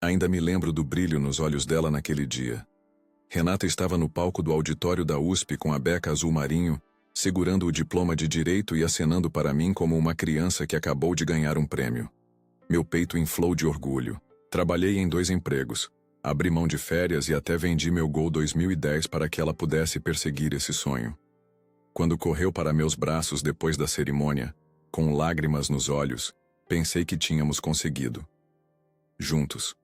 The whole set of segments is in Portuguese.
Ainda me lembro do brilho nos olhos dela naquele dia. Renata estava no palco do auditório da USP com a beca azul marinho, segurando o diploma de direito e acenando para mim como uma criança que acabou de ganhar um prêmio. Meu peito inflou de orgulho. Trabalhei em 2 empregos. Abri mão de férias e até vendi meu Gol 2010 para que ela pudesse perseguir esse sonho. Quando correu para meus braços depois da cerimônia, com lágrimas nos olhos, pensei que tínhamos conseguido. Juntos.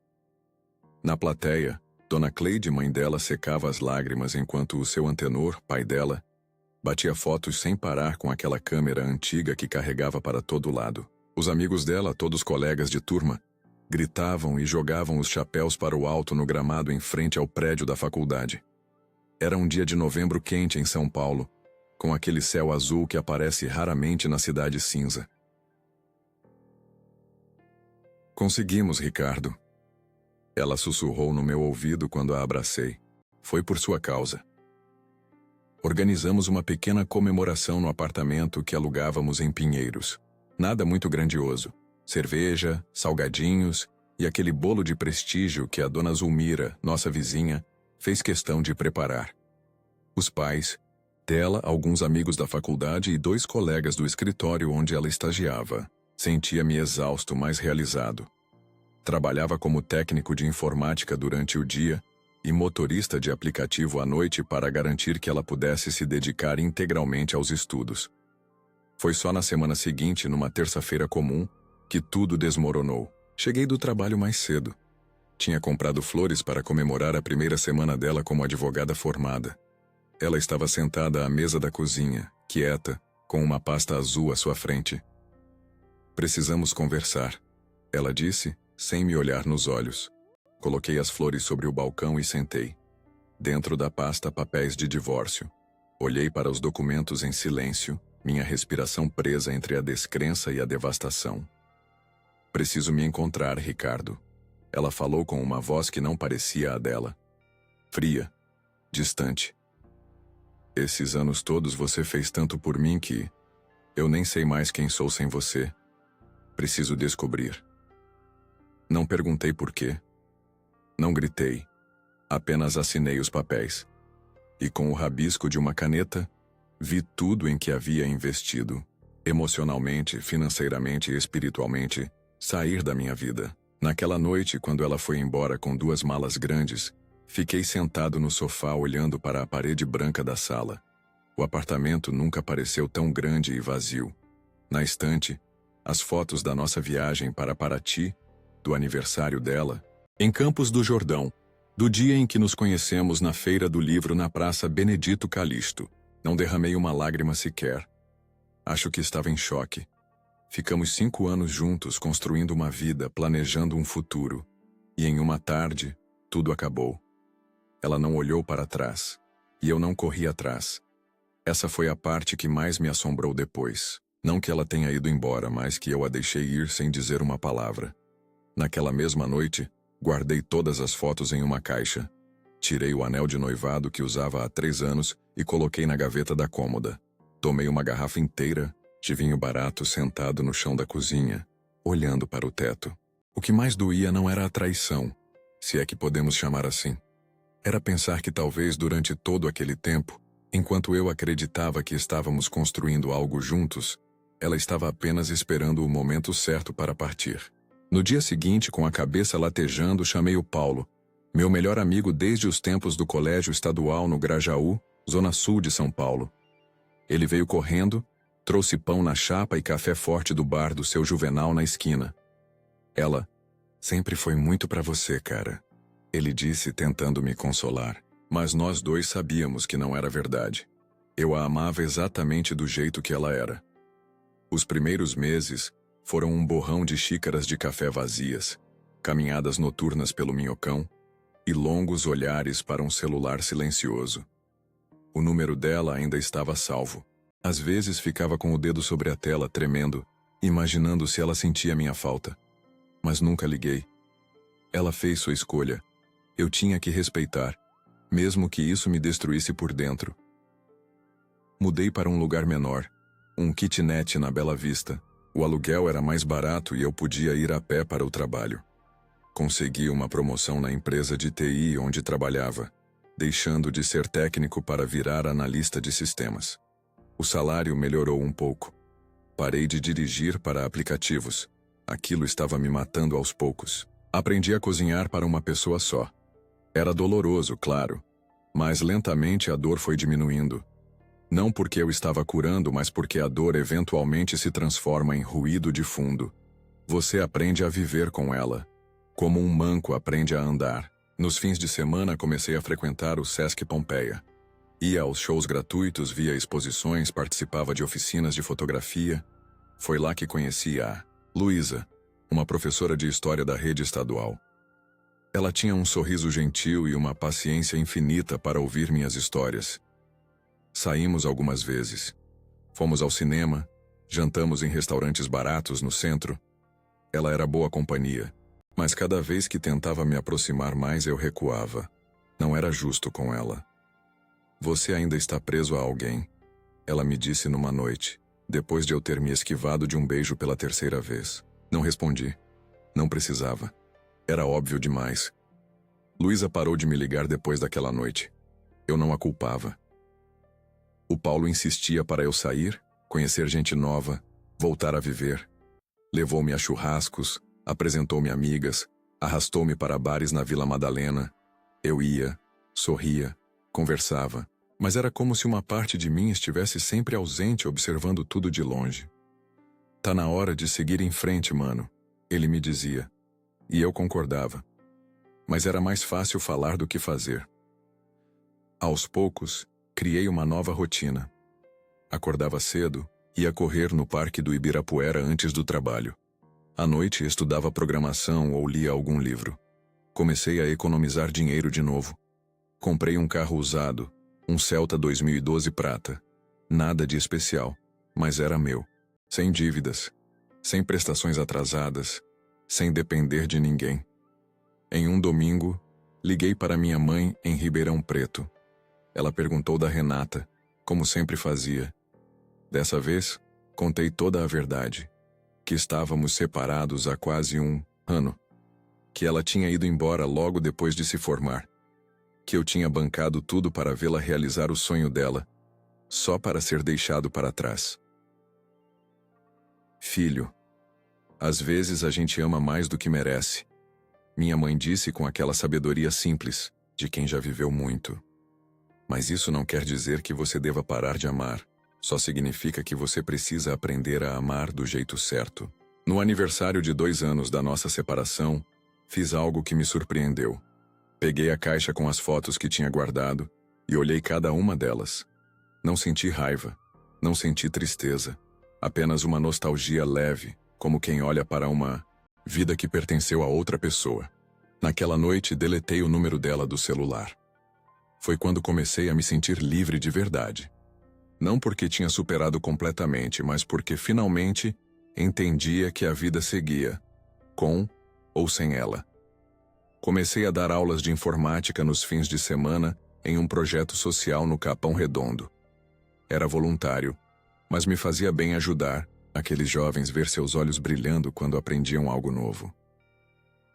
Na plateia, Dona Cleide, mãe dela, secava as lágrimas enquanto o seu antenor, pai dela, batia fotos sem parar com aquela câmera antiga que carregava para todo lado. Os amigos dela, todos colegas de turma, gritavam e jogavam os chapéus para o alto no gramado em frente ao prédio da faculdade. Era um dia de novembro quente em São Paulo, com aquele céu azul que aparece raramente na cidade cinza. Conseguimos, Ricardo. Ela sussurrou no meu ouvido quando a abracei. Foi por sua causa. Organizamos uma pequena comemoração no apartamento que alugávamos em Pinheiros. Nada muito grandioso. Cerveja, salgadinhos e aquele bolo de prestígio que a dona Zulmira, nossa vizinha, fez questão de preparar. Os pais dela, alguns amigos da faculdade e 2 colegas do escritório onde ela estagiava. Sentia-me exausto, mas realizado. Trabalhava como técnico de informática durante o dia e motorista de aplicativo à noite para garantir que ela pudesse se dedicar integralmente aos estudos. Foi só na semana seguinte, numa terça-feira comum, que tudo desmoronou. Cheguei do trabalho mais cedo. Tinha comprado flores para comemorar a primeira semana dela como advogada formada. Ela estava sentada à mesa da cozinha, quieta, com uma pasta azul à sua frente. Precisamos conversar, ela disse, sem me olhar nos olhos. Coloquei as flores sobre o balcão e sentei. Dentro da pasta, papéis de divórcio. Olhei para os documentos em silêncio, minha respiração presa entre a descrença e a devastação. Preciso me encontrar, Ricardo. Ela falou com uma voz que não parecia a dela. Fria, distante. Esses anos todos você fez tanto por mim que eu nem sei mais quem sou sem você. Preciso descobrir. Não perguntei por quê. Não gritei. Apenas assinei os papéis. E com o rabisco de uma caneta, vi tudo em que havia investido, emocionalmente, financeiramente e espiritualmente, sair da minha vida. Naquela noite, quando ela foi embora com 2 malas grandes, fiquei sentado no sofá olhando para a parede branca da sala. O apartamento nunca pareceu tão grande e vazio. Na estante, as fotos da nossa viagem para Paraty, do aniversário dela, em Campos do Jordão, do dia em que nos conhecemos na Feira do Livro na Praça Benedito Calixto. Não derramei uma lágrima sequer. Acho que estava em choque. Ficamos 5 anos juntos, construindo uma vida, planejando um futuro. E em uma tarde, tudo acabou. Ela não olhou para trás. E eu não corri atrás. Essa foi a parte que mais me assombrou depois. Não que ela tenha ido embora, mas que eu a deixei ir sem dizer uma palavra. Naquela mesma noite, guardei todas as fotos em uma caixa. Tirei o anel de noivado que usava há 3 anos e coloquei na gaveta da cômoda. Tomei uma garrafa inteira de vinho barato sentado no chão da cozinha, olhando para o teto. O que mais doía não era a traição, se é que podemos chamar assim. Era pensar que talvez durante todo aquele tempo, enquanto eu acreditava que estávamos construindo algo juntos, ela estava apenas esperando o momento certo para partir. No dia seguinte, com a cabeça latejando, chamei o Paulo, meu melhor amigo desde os tempos do colégio estadual no Grajaú, zona sul de São Paulo. Ele veio correndo, trouxe pão na chapa e café forte do bar do seu Juvenal na esquina. Ela, sempre foi muito pra você, cara, ele disse tentando me consolar. Mas nós 2 sabíamos que não era verdade. Eu a amava exatamente do jeito que ela era. Os primeiros meses foram um borrão de xícaras de café vazias, caminhadas noturnas pelo Minhocão e longos olhares para um celular silencioso. O número dela ainda estava salvo. Às vezes ficava com o dedo sobre a tela, tremendo, imaginando se ela sentia minha falta. Mas nunca liguei. Ela fez sua escolha. Eu tinha que respeitar, mesmo que isso me destruísse por dentro. Mudei para um lugar menor, um kitnet na Bela Vista. O aluguel era mais barato e eu podia ir a pé para o trabalho. Consegui uma promoção na empresa de TI onde trabalhava, deixando de ser técnico para virar analista de sistemas. O salário melhorou um pouco. Parei de dirigir para aplicativos. Aquilo estava me matando aos poucos. Aprendi a cozinhar para uma pessoa só. Era doloroso, claro, mas lentamente a dor foi diminuindo. Não porque eu estava curando, mas porque a dor eventualmente se transforma em ruído de fundo. Você aprende a viver com ela, como um manco aprende a andar. Nos fins de semana comecei a frequentar o Sesc Pompeia. Ia aos shows gratuitos, via exposições, participava de oficinas de fotografia. Foi lá que conheci a Luísa, uma professora de história da rede estadual. Ela tinha um sorriso gentil e uma paciência infinita para ouvir minhas histórias. Saímos algumas vezes. Fomos ao cinema, jantamos em restaurantes baratos no centro. Ela era boa companhia, mas cada vez que tentava me aproximar mais eu recuava. Não era justo com ela. Você ainda está preso a alguém, ela me disse numa noite, depois de eu ter me esquivado de um beijo pela terceira vez. Não respondi. Não precisava. Era óbvio demais. Luísa parou de me ligar depois daquela noite. Eu não a culpava. O Paulo insistia para eu sair, conhecer gente nova, voltar a viver. Levou-me a churrascos, apresentou-me amigas, arrastou-me para bares na Vila Madalena. Eu ia, sorria, conversava, mas era como se uma parte de mim estivesse sempre ausente observando tudo de longe. Tá na hora de seguir em frente, mano, ele me dizia. E eu concordava. Mas era mais fácil falar do que fazer. Aos poucos, criei uma nova rotina. Acordava cedo, ia correr no parque do Ibirapuera antes do trabalho. À noite estudava programação ou lia algum livro. Comecei a economizar dinheiro de novo. Comprei um carro usado, um Celta 2012 prata. Nada de especial, mas era meu. Sem dívidas, sem prestações atrasadas, sem depender de ninguém. Em um domingo, liguei para minha mãe em Ribeirão Preto. Ela perguntou da Renata, como sempre fazia. Dessa vez, contei toda a verdade. Que estávamos separados há quase um ano. Que ela tinha ido embora logo depois de se formar. Que eu tinha bancado tudo para vê-la realizar o sonho dela, só para ser deixado para trás. Filho, às vezes a gente ama mais do que merece. Minha mãe disse com aquela sabedoria simples, de quem já viveu muito. Mas isso não quer dizer que você deva parar de amar. Só significa que você precisa aprender a amar do jeito certo. No aniversário de 2 anos da nossa separação, fiz algo que me surpreendeu. Peguei a caixa com as fotos que tinha guardado e olhei cada uma delas. Não senti raiva, não senti tristeza, apenas uma nostalgia leve, como quem olha para uma vida que pertenceu a outra pessoa. Naquela noite, deletei o número dela do celular. Foi quando comecei a me sentir livre de verdade. Não porque tinha superado completamente, mas porque finalmente entendia que a vida seguia, com ou sem ela. Comecei a dar aulas de informática nos fins de semana em um projeto social no Capão Redondo. Era voluntário, mas me fazia bem ajudar aqueles jovens ver seus olhos brilhando quando aprendiam algo novo.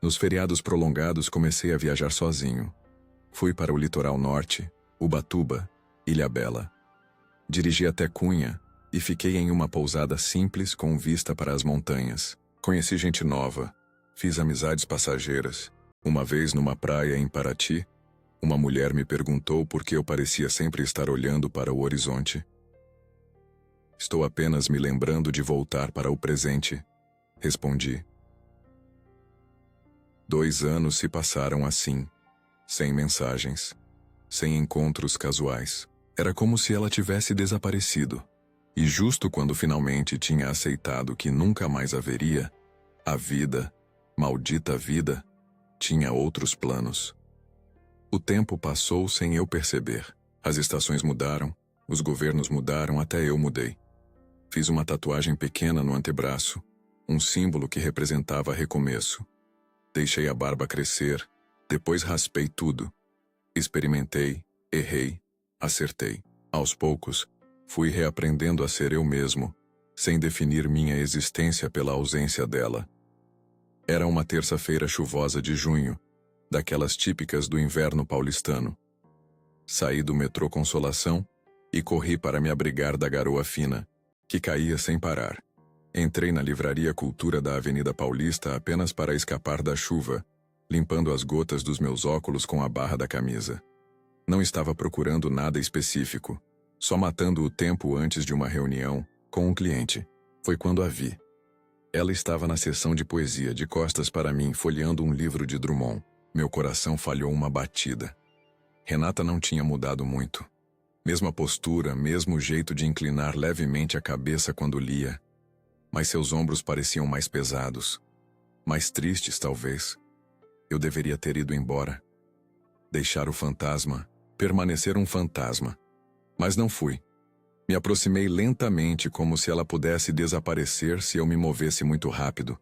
Nos feriados prolongados comecei a viajar sozinho. Fui para o litoral norte, Ubatuba, Ilhabela. Dirigi até Cunha e fiquei em uma pousada simples com vista para as montanhas. Conheci gente nova, fiz amizades passageiras. Uma vez numa praia em Paraty, uma mulher me perguntou por que eu parecia sempre estar olhando para o horizonte. Estou apenas me lembrando de voltar para o presente, respondi. 2 anos se passaram assim, sem mensagens, sem encontros casuais. Era como se ela tivesse desaparecido. E justo quando finalmente tinha aceitado que nunca mais haveria, a vida, maldita vida, tinha outros planos. O tempo passou sem eu perceber. As estações mudaram, os governos mudaram, até eu mudei. Fiz uma tatuagem pequena no antebraço, um símbolo que representava recomeço. Deixei a barba crescer, depois raspei tudo. Experimentei, errei, acertei. Aos poucos, fui reaprendendo a ser eu mesmo, sem definir minha existência pela ausência dela. Era uma terça-feira chuvosa de junho, daquelas típicas do inverno paulistano. Saí do metrô Consolação e corri para me abrigar da garoa fina, que caía sem parar. Entrei na Livraria Cultura da Avenida Paulista apenas para escapar da chuva, limpando as gotas dos meus óculos com a barra da camisa. Não estava procurando nada específico, só matando o tempo antes de uma reunião com um cliente. Foi quando a vi. Ela estava na seção de poesia, de costas para mim, folheando um livro de Drummond. Meu coração falhou uma batida. Renata não tinha mudado muito. Mesma postura, mesmo jeito de inclinar levemente a cabeça quando lia. Mas seus ombros pareciam mais pesados. Mais tristes, talvez. Eu deveria ter ido embora. Deixar o fantasma, permanecer um fantasma. Mas não fui. Me aproximei lentamente, como se ela pudesse desaparecer se eu me movesse muito rápido.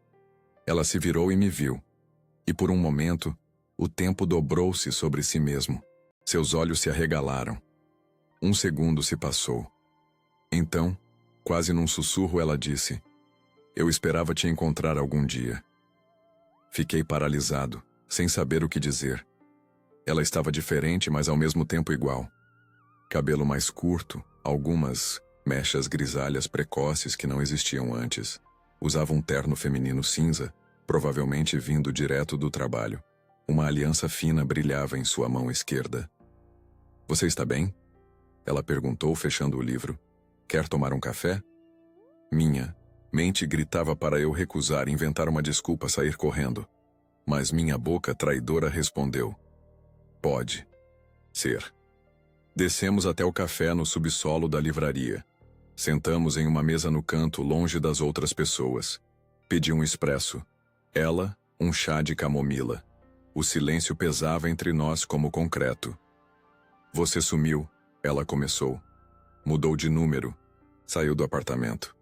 Ela se virou e me viu. E por um momento, o tempo dobrou-se sobre si mesmo. Seus olhos se arregalaram. Um segundo se passou. Então, quase num sussurro, ela disse: "Eu esperava te encontrar algum dia." Fiquei paralisado, sem saber o que dizer. Ela estava diferente, mas ao mesmo tempo igual. Cabelo mais curto, algumas mechas grisalhas precoces que não existiam antes. Usava um terno feminino cinza, provavelmente vindo direto do trabalho. Uma aliança fina brilhava em sua mão esquerda. "Você está bem?" Ela perguntou, fechando o livro. "Quer tomar um café?" Minha mente gritava para eu recusar, inventar uma desculpa, sair correndo. Mas minha boca traidora respondeu: "Pode ser." Descemos até o café no subsolo da livraria. Sentamos em uma mesa no canto, longe das outras pessoas. Pedi um expresso. Ela, um chá de camomila. O silêncio pesava entre nós como concreto. "Você sumiu", ela começou. "Mudou de número. Saiu do apartamento."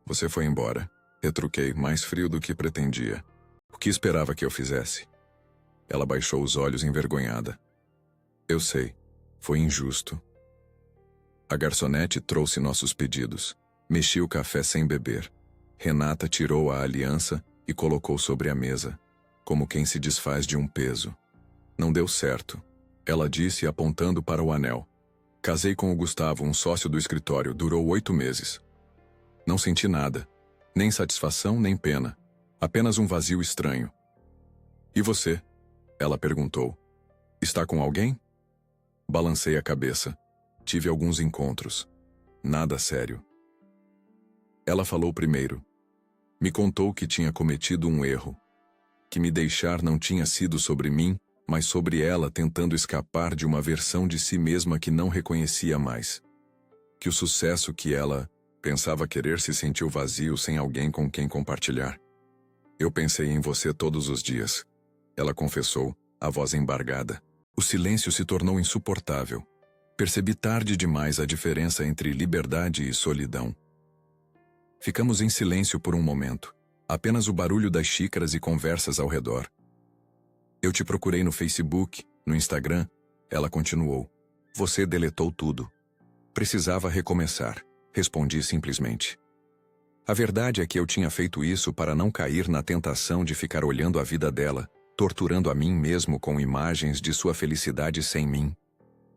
"Você foi embora." Retruquei, mais frio do que pretendia. "O que esperava que eu fizesse?" Ela baixou os olhos envergonhada. "Eu sei. Foi injusto." A garçonete trouxe nossos pedidos. Mexi o café sem beber. Renata tirou a aliança e colocou sobre a mesa, como quem se desfaz de um peso. "Não deu certo", ela disse, apontando para o anel. "Casei com o Gustavo, um sócio do escritório. Durou 8 meses. Não senti nada. Nem satisfação, nem pena. Apenas um vazio estranho." "E você?" ela perguntou. "Está com alguém?" Balancei a cabeça. Tive alguns encontros. Nada sério. Ela falou primeiro. Me contou que tinha cometido um erro. Que me deixar não tinha sido sobre mim, mas sobre ela tentando escapar de uma versão de si mesma que não reconhecia mais. Que o sucesso que ela pensava querer se sentiu vazio sem alguém com quem compartilhar. "Eu pensei em você todos os dias", ela confessou, a voz embargada. O silêncio se tornou insuportável. Percebi tarde demais a diferença entre liberdade e solidão. Ficamos em silêncio por um momento. Apenas o barulho das xícaras e conversas ao redor. "Eu te procurei no Facebook, no Instagram", ela continuou. "Você deletou tudo." "Precisava recomeçar", respondi simplesmente. A verdade é que eu tinha feito isso para não cair na tentação de ficar olhando a vida dela, torturando a mim mesmo com imagens de sua felicidade sem mim.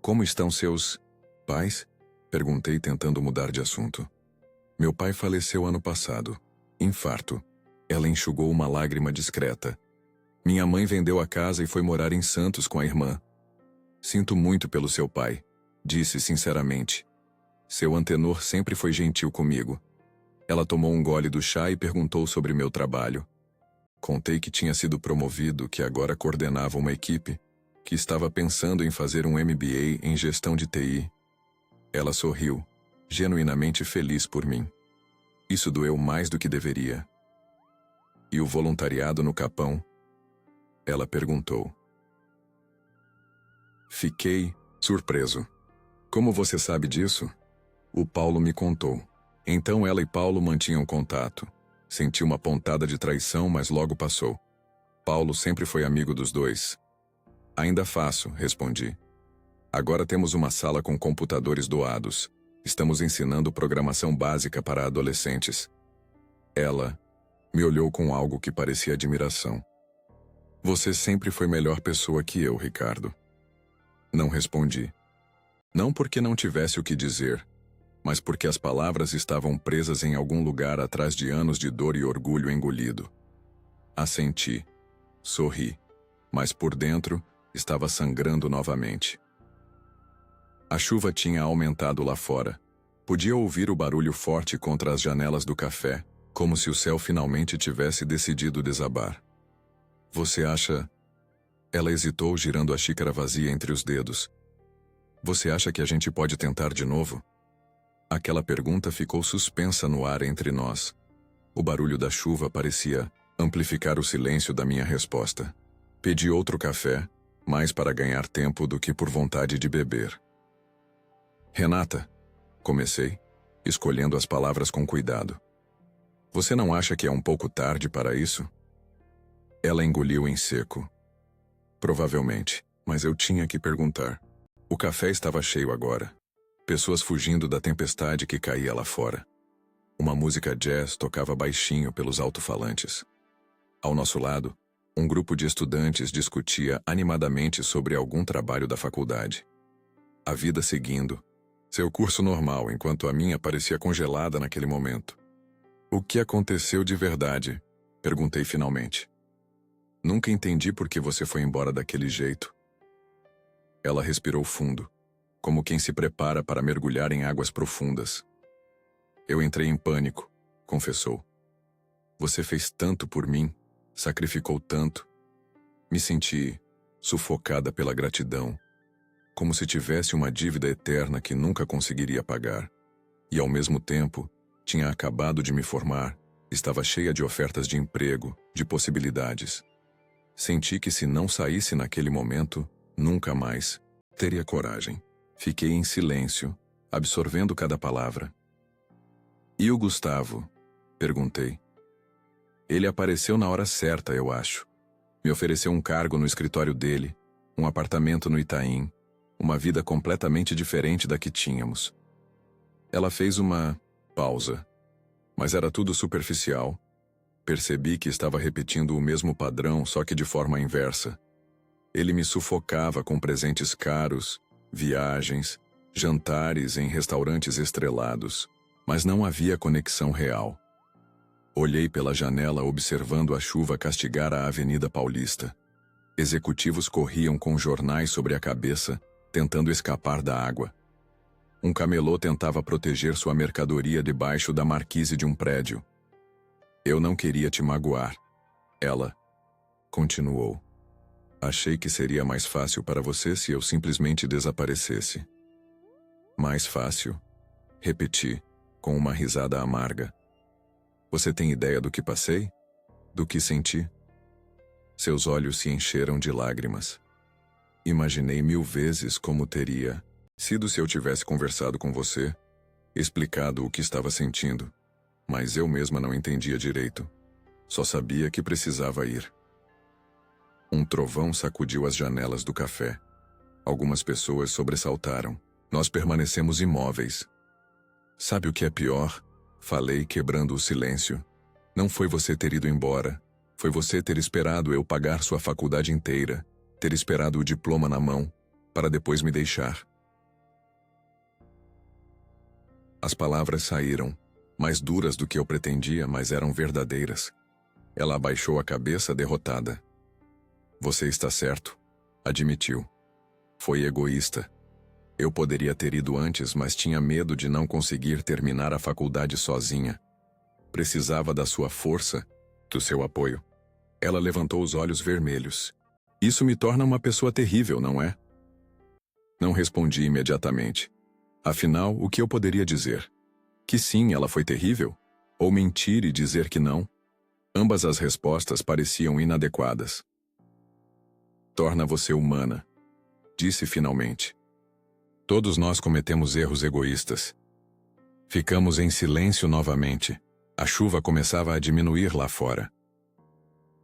"Como estão seus pais?" perguntei, tentando mudar de assunto. "Meu pai faleceu ano passado. Infarto." Ela enxugou uma lágrima discreta. "Minha mãe vendeu a casa e foi morar em Santos com a irmã." "Sinto muito pelo seu pai", disse sinceramente. "Seu antenor sempre foi gentil comigo." Ela tomou um gole do chá e perguntou sobre meu trabalho. Contei que tinha sido promovido, que agora coordenava uma equipe, que estava pensando em fazer um MBA em gestão de TI. Ela sorriu, genuinamente feliz por mim. Isso doeu mais do que deveria. "E o voluntariado no Capão?" ela perguntou. Fiquei surpreso. "Como você sabe disso?" "O Paulo me contou." Então ela e Paulo mantinham contato. Senti uma pontada de traição, mas logo passou. Paulo sempre foi amigo dos dois. "Ainda faço", respondi. "Agora temos uma sala com computadores doados. Estamos ensinando programação básica para adolescentes." Ela Me olhou com algo que parecia admiração. Você sempre foi melhor pessoa que eu, Ricardo. Não respondi. Não porque não tivesse o que dizer, mas porque as palavras estavam presas em algum lugar atrás de anos de dor e orgulho engolido. Assenti. Sorri. Mas por dentro, estava sangrando novamente. A chuva tinha aumentado lá fora. Podia ouvir o barulho forte contra as janelas do café, como se o céu finalmente tivesse decidido desabar. Você acha... Ela hesitou, girando a xícara vazia entre os dedos. Você acha que a gente pode tentar de novo? Aquela pergunta ficou suspensa no ar entre nós. O barulho da chuva parecia amplificar o silêncio da minha resposta. Pedi outro café, mais para ganhar tempo do que por vontade de beber. Renata, comecei, escolhendo as palavras com cuidado. Você não acha que é um pouco tarde para isso? Ela engoliu em seco. Provavelmente, mas eu tinha que perguntar. O café estava cheio agora. Pessoas fugindo da tempestade que caía lá fora. Uma música jazz tocava baixinho pelos alto-falantes. Ao nosso lado, um grupo de estudantes discutia animadamente sobre algum trabalho da faculdade. A vida seguindo. Seu curso normal, enquanto a minha parecia congelada naquele momento. O que aconteceu de verdade? Perguntei finalmente. Nunca entendi por que você foi embora daquele jeito. Ela respirou fundo, como quem se prepara para mergulhar em águas profundas. Eu entrei em pânico, confessou. Você fez tanto por mim, sacrificou tanto. Me senti sufocada pela gratidão, como se tivesse uma dívida eterna que nunca conseguiria pagar. E ao mesmo tempo, tinha acabado de me formar, estava cheia de ofertas de emprego, de possibilidades. Senti que se não saísse naquele momento, nunca mais teria coragem. Fiquei em silêncio, absorvendo cada palavra. E o Gustavo? Perguntei. Ele apareceu na hora certa, eu acho. Me ofereceu um cargo no escritório dele, um apartamento no Itaim, uma vida completamente diferente da que tínhamos. Ela fez uma pausa, mas era tudo superficial. Percebi que estava repetindo o mesmo padrão, só que de forma inversa. Ele me sufocava com presentes caros, viagens, jantares em restaurantes estrelados, mas não havia conexão real. Olhei pela janela observando a chuva castigar a Avenida Paulista. Executivos corriam com jornais sobre a cabeça, tentando escapar da água. Um camelô tentava proteger sua mercadoria debaixo da marquise de um prédio. Eu não queria te magoar. Ela continuou. Achei que seria mais fácil para você se eu simplesmente desaparecesse. Mais fácil? Repeti, com uma risada amarga. Você tem ideia do que passei? Do que senti? Seus olhos se encheram de lágrimas. Imaginei 1000 vezes como teria sido se eu tivesse conversado com você, explicado o que estava sentindo. Mas eu mesma não entendia direito. Só sabia que precisava ir. Um trovão sacudiu as janelas do café. Algumas pessoas sobressaltaram. Nós permanecemos imóveis. Sabe o que é pior? Falei, quebrando o silêncio. Não foi você ter ido embora. Foi você ter esperado eu pagar sua faculdade inteira, ter esperado o diploma na mão, para depois me deixar. As palavras saíram, mais duras do que eu pretendia, mas eram verdadeiras. Ela abaixou a cabeça derrotada. Você está certo, admitiu. Foi egoísta. Eu poderia ter ido antes, mas tinha medo de não conseguir terminar a faculdade sozinha. Precisava da sua força, do seu apoio. Ela levantou os olhos vermelhos. Isso me torna uma pessoa terrível, não é? Não respondi imediatamente. Afinal, o que eu poderia dizer? Que sim, ela foi terrível? Ou mentir e dizer que não? Ambas as respostas pareciam inadequadas. Torna você humana, disse finalmente. Todos nós cometemos erros egoístas. Ficamos em silêncio novamente. A chuva começava a diminuir lá fora.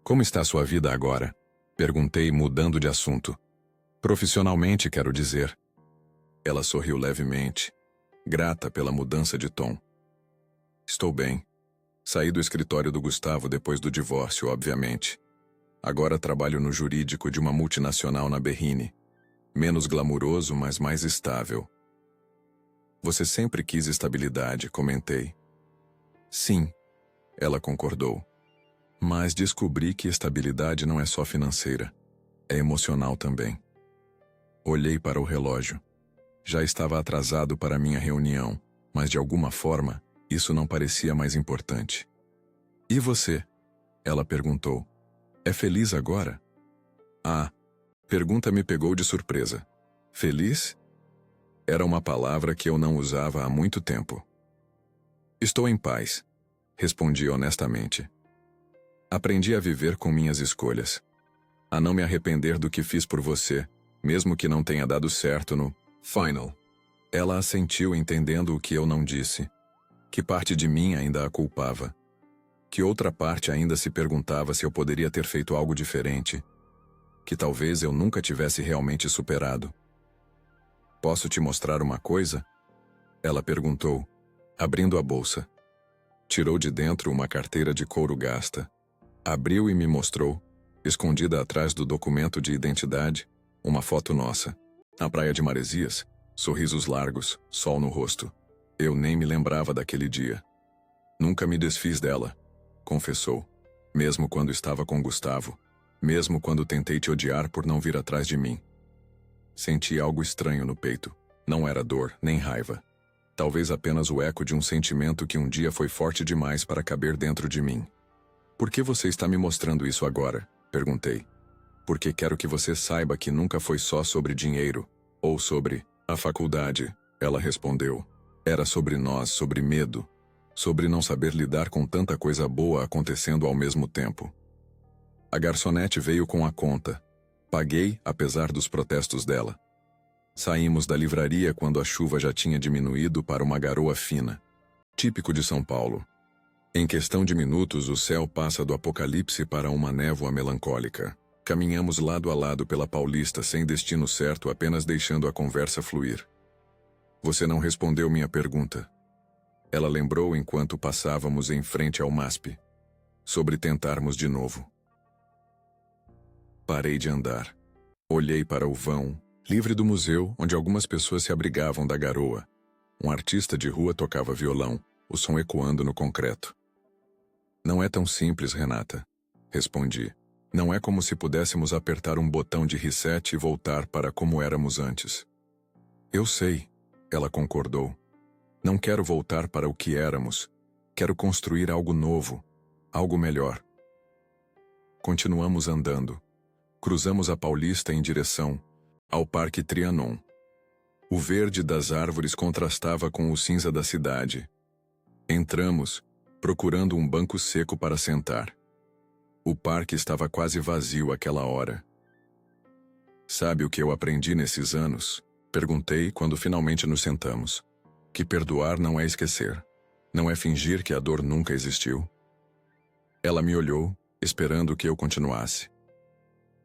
Como está sua vida agora? Perguntei, mudando de assunto. Profissionalmente, quero dizer. Ela sorriu levemente, grata pela mudança de tom. Estou bem. Saí do escritório do Gustavo depois do divórcio, obviamente. Agora trabalho no jurídico de uma multinacional na Berrine. Menos glamuroso, mas mais estável. Você sempre quis estabilidade, comentei. Sim, ela concordou. Mas descobri que estabilidade não é só financeira. É emocional também. Olhei para o relógio. Já estava atrasado para minha reunião, mas de alguma forma, isso não parecia mais importante. E você? Ela perguntou. É feliz agora? Ah, pergunta me pegou de surpresa. Feliz? Era uma palavra que eu não usava há muito tempo. Estou em paz, respondi honestamente. Aprendi a viver com minhas escolhas. A não me arrepender do que fiz por você, mesmo que não tenha dado certo no final. Ela assentiu entendendo o que eu não disse. Que parte de mim ainda a culpava. Que outra parte ainda se perguntava se eu poderia ter feito algo diferente. Que talvez eu nunca tivesse realmente superado. Posso te mostrar uma coisa? Ela perguntou, abrindo a bolsa. Tirou de dentro uma carteira de couro gasta. Abriu e me mostrou, escondida atrás do documento de identidade, uma foto nossa. Na praia de Maresias, sorrisos largos, sol no rosto. Eu nem me lembrava daquele dia. Nunca me desfiz dela, confessou. Mesmo quando estava com Gustavo. Mesmo quando tentei te odiar por não vir atrás de mim. Senti algo estranho no peito. Não era dor, nem raiva. Talvez apenas o eco de um sentimento que um dia foi forte demais para caber dentro de mim. Por que você está me mostrando isso agora? Perguntei. Porque quero que você saiba que nunca foi só sobre dinheiro, ou sobre a faculdade, ela respondeu. Era sobre nós, sobre medo. Sobre não saber lidar com tanta coisa boa acontecendo ao mesmo tempo. A garçonete veio com a conta. Paguei, apesar dos protestos dela. Saímos da livraria quando a chuva já tinha diminuído para uma garoa fina. Típico de São Paulo. Em questão de minutos, o céu passa do apocalipse para uma névoa melancólica. Caminhamos lado a lado pela Paulista sem destino certo, apenas deixando a conversa fluir. Você não respondeu minha pergunta. Ela lembrou enquanto passávamos em frente ao MASP. Sobre tentarmos de novo. Parei de andar. Olhei para o vão, livre do museu, onde algumas pessoas se abrigavam da garoa. Um artista de rua tocava violão, o som ecoando no concreto. Não é tão simples, Renata, respondi. Não é como se pudéssemos apertar um botão de reset e voltar para como éramos antes. Eu sei, ela concordou. Não quero voltar para o que éramos. Quero construir algo novo, algo melhor. Continuamos andando. Cruzamos a Paulista em direção ao Parque Trianon. O verde das árvores contrastava com o cinza da cidade. Entramos, procurando um banco seco para sentar. O parque estava quase vazio àquela hora. Sabe o que eu aprendi nesses anos? Perguntei quando finalmente nos sentamos. Que perdoar não é esquecer. Não é fingir que a dor nunca existiu. Ela me olhou, esperando que eu continuasse.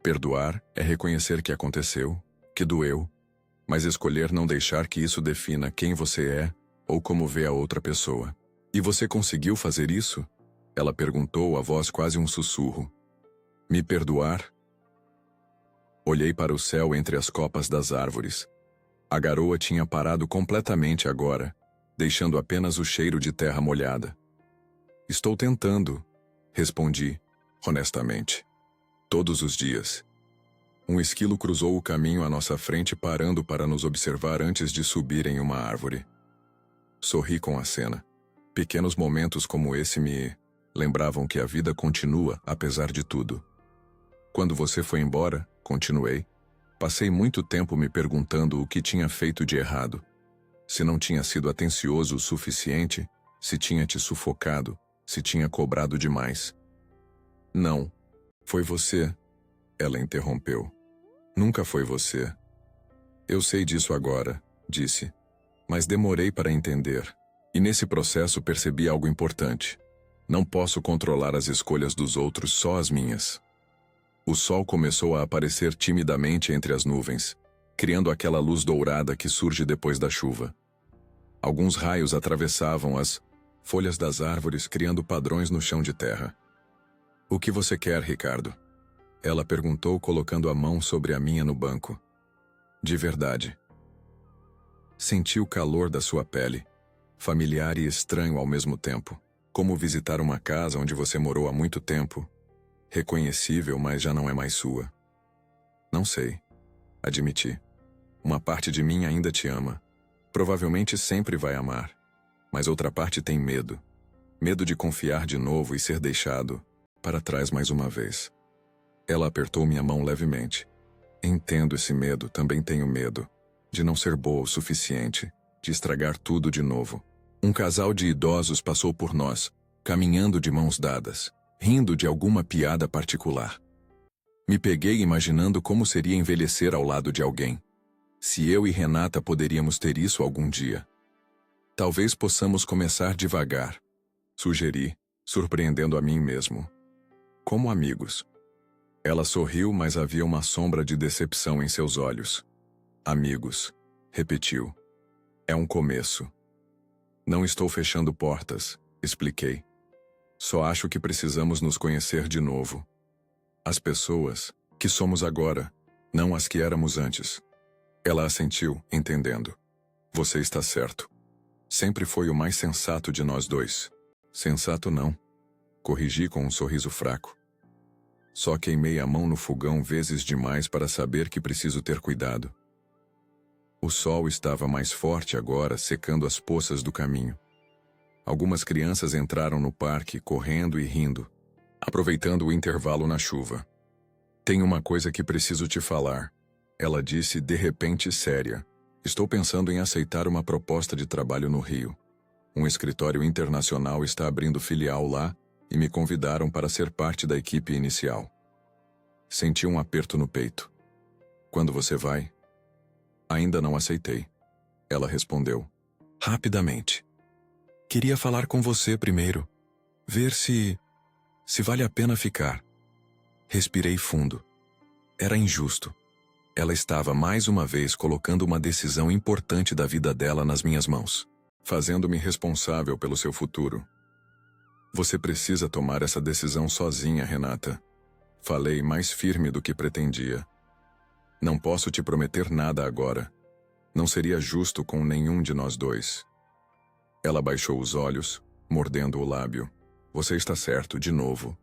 Perdoar é reconhecer que aconteceu, que doeu, mas escolher não deixar que isso defina quem você é ou como vê a outra pessoa. E você conseguiu fazer isso? Ela perguntou, a voz quase um sussurro. Me perdoar? Olhei para o céu entre as copas das árvores. A garoa tinha parado completamente agora, deixando apenas o cheiro de terra molhada. Estou tentando, respondi, honestamente. Todos os dias. Um esquilo cruzou o caminho à nossa frente, parando para nos observar antes de subir em uma árvore. Sorri com a cena. Pequenos momentos como esse me lembravam que a vida continua apesar de tudo. Quando você foi embora, continuei, passei muito tempo me perguntando o que tinha feito de errado. Se não tinha sido atencioso o suficiente, se tinha te sufocado, se tinha cobrado demais. Não. Foi você, ela interrompeu. Nunca foi você. Eu sei disso agora, disse. Mas demorei para entender. E nesse processo percebi algo importante. Não posso controlar as escolhas dos outros, só as minhas. O sol começou a aparecer timidamente entre as nuvens, criando aquela luz dourada que surge depois da chuva. Alguns raios atravessavam as folhas das árvores criando padrões no chão de terra. O que você quer, Ricardo? Ela perguntou, colocando a mão sobre a minha no banco. De verdade. Senti o calor da sua pele, familiar e estranho ao mesmo tempo, como visitar uma casa onde você morou há muito tempo, reconhecível, mas já não é mais sua. Não sei, admiti. Uma parte de mim ainda te ama. Provavelmente sempre vai amar. Mas outra parte tem medo. Medo de confiar de novo e ser deixado para trás mais uma vez. Ela apertou minha mão levemente. Entendo esse medo, também tenho medo. De não ser boa o suficiente, de estragar tudo de novo. Um casal de idosos passou por nós, caminhando de mãos dadas, rindo de alguma piada particular. Me peguei imaginando como seria envelhecer ao lado de alguém. Se eu e Renata poderíamos ter isso algum dia. Talvez possamos começar devagar, sugeri, surpreendendo a mim mesmo. Como amigos. Ela sorriu, mas havia uma sombra de decepção em seus olhos. Amigos, repetiu. É um começo. Não estou fechando portas, expliquei. Só acho que precisamos nos conhecer de novo. As pessoas que somos agora, não as que éramos antes. Ela assentiu, entendendo. Você está certo. Sempre foi o mais sensato de nós dois. Sensato não. Corrigi com um sorriso fraco. Só queimei a mão no fogão vezes demais para saber que preciso ter cuidado. O sol estava mais forte agora, secando as poças do caminho. Algumas crianças entraram no parque, correndo e rindo, aproveitando o intervalo na chuva. Tenho uma coisa que preciso te falar, ela disse de repente séria. Estou pensando em aceitar uma proposta de trabalho no Rio. Um escritório internacional está abrindo filial lá e me convidaram para ser parte da equipe inicial. Senti um aperto no peito. Quando você vai? Ainda não aceitei. Ela respondeu. Rapidamente. Queria falar com você primeiro. Ver se vale a pena ficar. Respirei fundo. Era injusto. Ela estava mais uma vez colocando uma decisão importante da vida dela nas minhas mãos, fazendo-me responsável pelo seu futuro. Você precisa tomar essa decisão sozinha, Renata. Falei mais firme do que pretendia. Não posso te prometer nada agora. Não seria justo com nenhum de nós dois. Ela baixou os olhos, mordendo o lábio. Você está certo, de novo.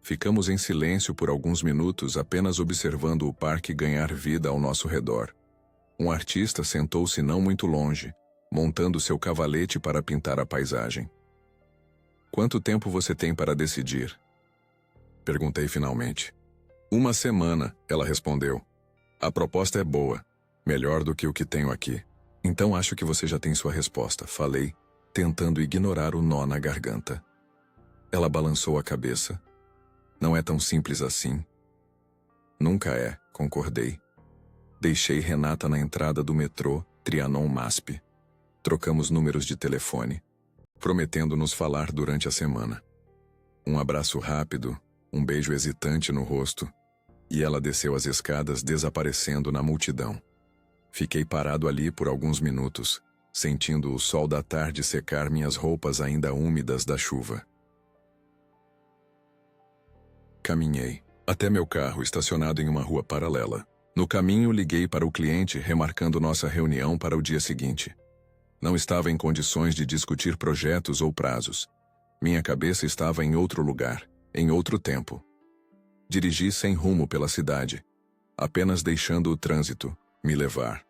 Ficamos em silêncio por alguns minutos, apenas observando o parque ganhar vida ao nosso redor. Um artista sentou-se não muito longe, montando seu cavalete para pintar a paisagem. Quanto tempo você tem para decidir? Perguntei finalmente. 1 semana, ela respondeu. A proposta é boa, melhor do que o que tenho aqui. Então acho que você já tem sua resposta, falei, tentando ignorar o nó na garganta. Ela balançou a cabeça. Não é tão simples assim. Nunca é, concordei. Deixei Renata na entrada do metrô Trianon-MASP. Trocamos números de telefone, prometendo nos falar durante a semana. Um abraço rápido, um beijo hesitante no rosto, e ela desceu as escadas desaparecendo na multidão. Fiquei parado ali por alguns minutos, sentindo o sol da tarde secar minhas roupas ainda úmidas da chuva. Caminhei até meu carro estacionado em uma rua paralela. No caminho, liguei para o cliente, remarcando nossa reunião para o dia seguinte. Não estava em condições de discutir projetos ou prazos. Minha cabeça estava em outro lugar, em outro tempo. Dirigi sem rumo pela cidade, apenas deixando o trânsito me levar.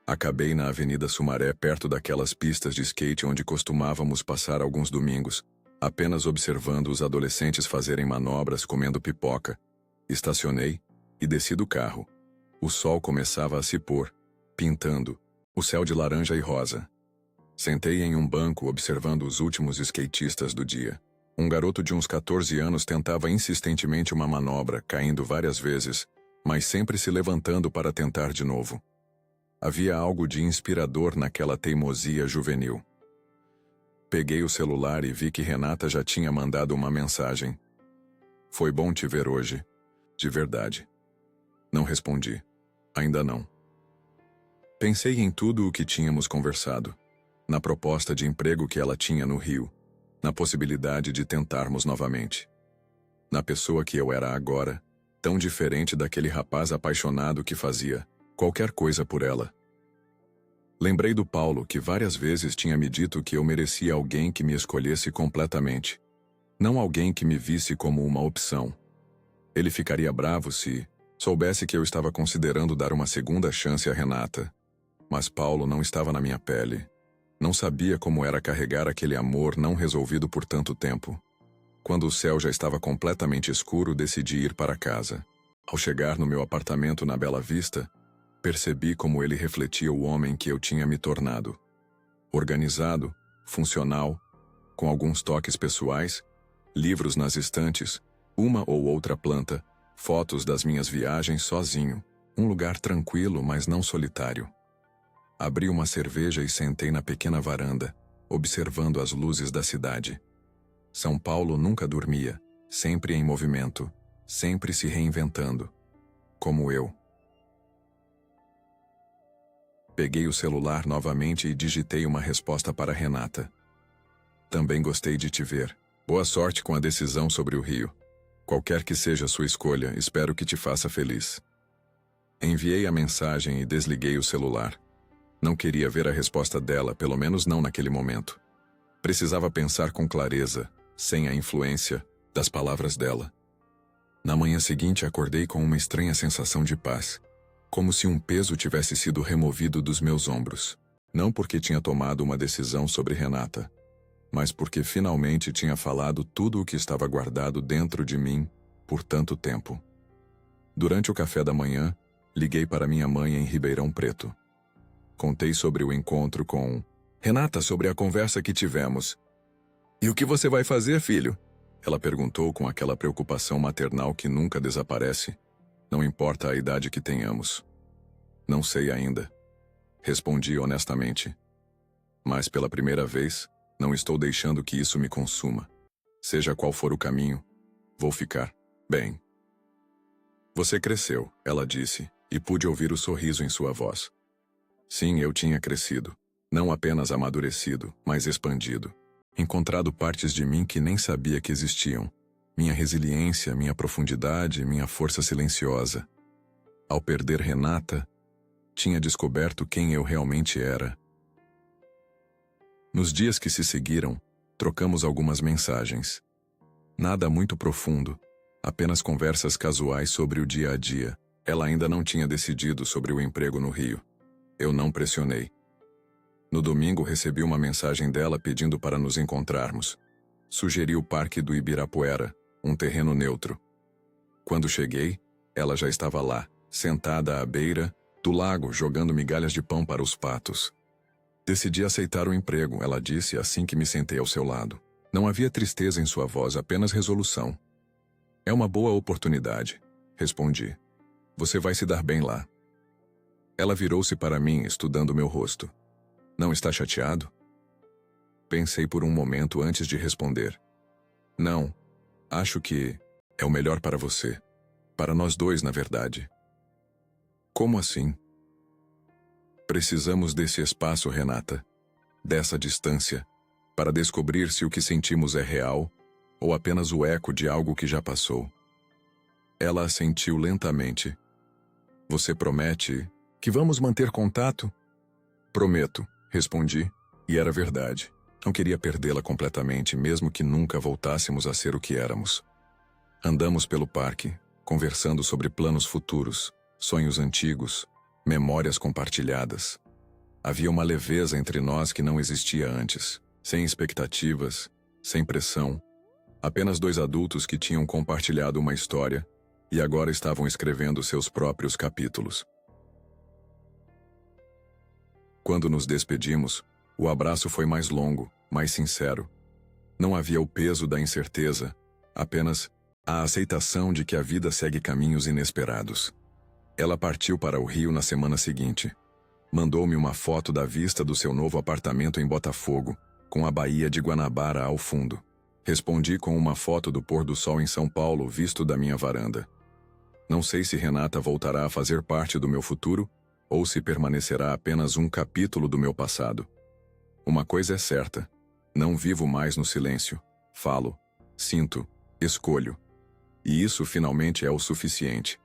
Acabei na Avenida Sumaré, perto daquelas pistas de skate onde costumávamos passar alguns domingos, apenas observando os adolescentes fazerem manobras comendo pipoca. Estacionei e desci do carro. O sol começava a se pôr, pintando o céu de laranja e rosa. Sentei em um banco observando os últimos skatistas do dia. Um garoto de uns 14 anos tentava insistentemente uma manobra, caindo várias vezes, mas sempre se levantando para tentar de novo. Havia algo de inspirador naquela teimosia juvenil. Peguei o celular e vi que Renata já tinha mandado uma mensagem. Foi bom te ver hoje. De verdade. Não respondi. Ainda não. Pensei em tudo o que tínhamos conversado. Na proposta de emprego que ela tinha no Rio, na possibilidade de tentarmos novamente. Na pessoa que eu era agora, tão diferente daquele rapaz apaixonado que fazia qualquer coisa por ela. Lembrei do Paulo que várias vezes tinha me dito que eu merecia alguém que me escolhesse completamente, não alguém que me visse como uma opção. Ele ficaria bravo se soubesse que eu estava considerando dar uma segunda chance a Renata. Mas Paulo não estava na minha pele. Não sabia como era carregar aquele amor não resolvido por tanto tempo. Quando o céu já estava completamente escuro, decidi ir para casa. Ao chegar no meu apartamento na Bela Vista, percebi como ele refletia o homem que eu tinha me tornado. Organizado, funcional, com alguns toques pessoais, livros nas estantes, uma ou outra planta, fotos das minhas viagens sozinho, um lugar tranquilo, mas não solitário. Abri uma cerveja e sentei na pequena varanda, observando as luzes da cidade. São Paulo nunca dormia, sempre em movimento, sempre se reinventando. Como eu. Peguei o celular novamente e digitei uma resposta para Renata. Também gostei de te ver. Boa sorte com a decisão sobre o Rio. Qualquer que seja a sua escolha, espero que te faça feliz. Enviei a mensagem e desliguei o celular. Não queria ver a resposta dela, pelo menos não naquele momento. Precisava pensar com clareza, sem a influência das palavras dela. Na manhã seguinte, acordei com uma estranha sensação de paz, como se um peso tivesse sido removido dos meus ombros. Não porque tinha tomado uma decisão sobre Renata, mas porque finalmente tinha falado tudo o que estava guardado dentro de mim por tanto tempo. Durante o café da manhã, liguei para minha mãe em Ribeirão Preto. Contei sobre o encontro com Renata, sobre a conversa que tivemos. "E o que você vai fazer, filho?" Ela perguntou com aquela preocupação maternal que nunca desaparece, não importa a idade que tenhamos. "Não sei ainda", respondi honestamente. Mas pela primeira vez, não estou deixando que isso me consuma. Seja qual for o caminho, vou ficar bem. "Você cresceu", ela disse, e pude ouvir o sorriso em sua voz. Sim, eu tinha crescido. Não apenas amadurecido, mas expandido. Encontrado partes de mim que nem sabia que existiam. Minha resiliência, minha profundidade, minha força silenciosa. Ao perder Renata, tinha descoberto quem eu realmente era. Nos dias que se seguiram, trocamos algumas mensagens. Nada muito profundo, apenas conversas casuais sobre o dia a dia. Ela ainda não tinha decidido sobre o emprego no Rio. Eu não pressionei. No domingo recebi uma mensagem dela pedindo para nos encontrarmos. Sugeri o Parque do Ibirapuera, um terreno neutro. Quando cheguei, ela já estava lá, sentada à beira do lago, jogando migalhas de pão para os patos. "Decidi aceitar o emprego", ela disse assim que me sentei ao seu lado. Não havia tristeza em sua voz, apenas resolução. "É uma boa oportunidade", respondi. "Você vai se dar bem lá." Ela virou-se para mim, estudando meu rosto. "Não está chateado?" Pensei por um momento antes de responder. "Não. Acho que é o melhor para você. Para nós dois, na verdade." "Como assim?" "Precisamos desse espaço, Renata. Dessa distância, para descobrir se o que sentimos é real ou apenas o eco de algo que já passou." Ela assentiu lentamente. "Você promete que vamos manter contato?" "Prometo", respondi, e era verdade. Não queria perdê-la completamente, mesmo que nunca voltássemos a ser o que éramos. Andamos pelo parque, conversando sobre planos futuros, sonhos antigos, memórias compartilhadas. Havia uma leveza entre nós que não existia antes, sem expectativas, sem pressão. Apenas dois adultos que tinham compartilhado uma história e agora estavam escrevendo seus próprios capítulos. Quando nos despedimos, o abraço foi mais longo, mais sincero. Não havia o peso da incerteza, apenas a aceitação de que a vida segue caminhos inesperados. Ela partiu para o Rio na semana seguinte. Mandou-me uma foto da vista do seu novo apartamento em Botafogo, com a Baía de Guanabara ao fundo. Respondi com uma foto do pôr do sol em São Paulo visto da minha varanda. Não sei se Renata voltará a fazer parte do meu futuro, ou se permanecerá apenas um capítulo do meu passado. Uma coisa é certa: Não vivo mais no silêncio. Falo, sinto, escolho. E isso finalmente é o suficiente.